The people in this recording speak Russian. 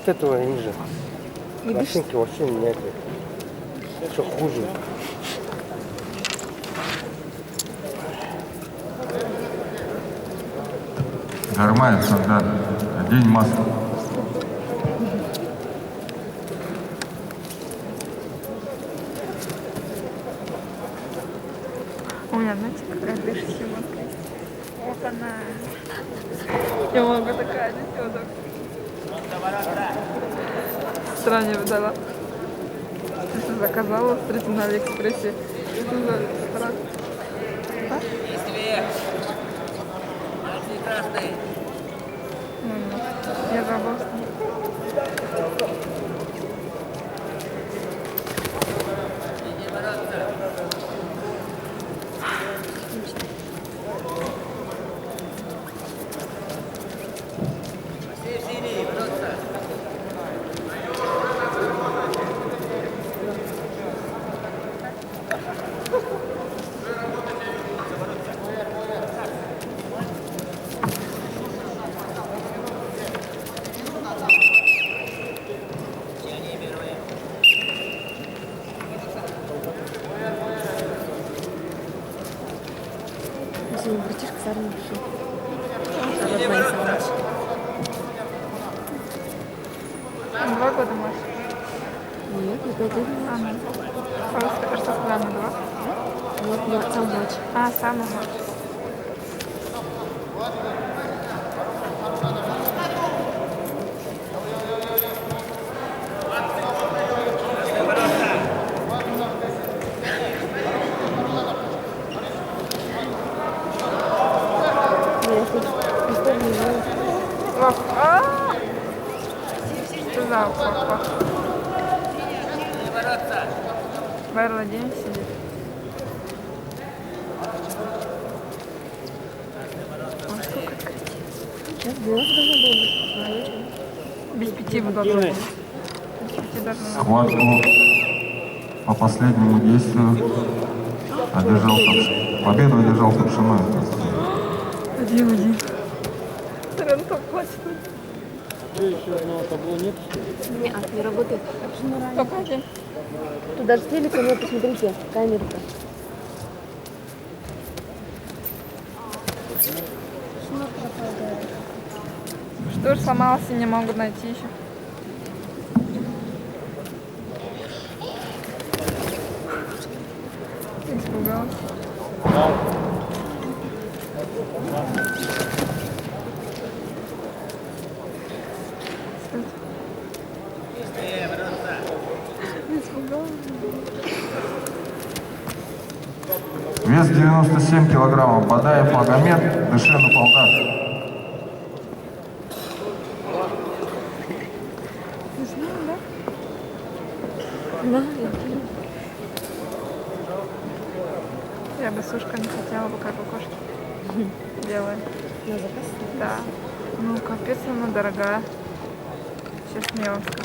этого ниже. Машинки вообще нет. Что хуже. Гармаев Сангар, одень маску. У меня, знаете, какая дышащая маска есть? Вот она. Я могу такая одеть, вот так. Странно не выдала. Заказала, встретила на Алиэкспрессе. Что за страх? Я забыла. Братишка с армии пришел. Два года, Маш. Нет, не 5 лет. А что сказала, на 2? Нет, я сам младший. А, самый младший. Что за упаковка? Барла день сидит. Сейчас 90 должно было быть. Без 5 бы должно быть. Без 5 должно быть. Схватку по последнему действию одержал победу одержал Тупшиной. 1-1. Ренко плачет. Еще одного табло нет? Нет, не работает. Только один. Тут даже с телека нет, посмотрите, камера-то. Что ж сломался, не могут найти еще. Испугалась. Испугалась. Вес 97 килограммов. Бадаев Магомед, Дышенов Алдар. Ты с ним, да? Да, Я бы сушка не хотела бы, как у кошки. Белая. на заказ. Да. Ну, капец, она дорогая. Сейчас мне вам скажу.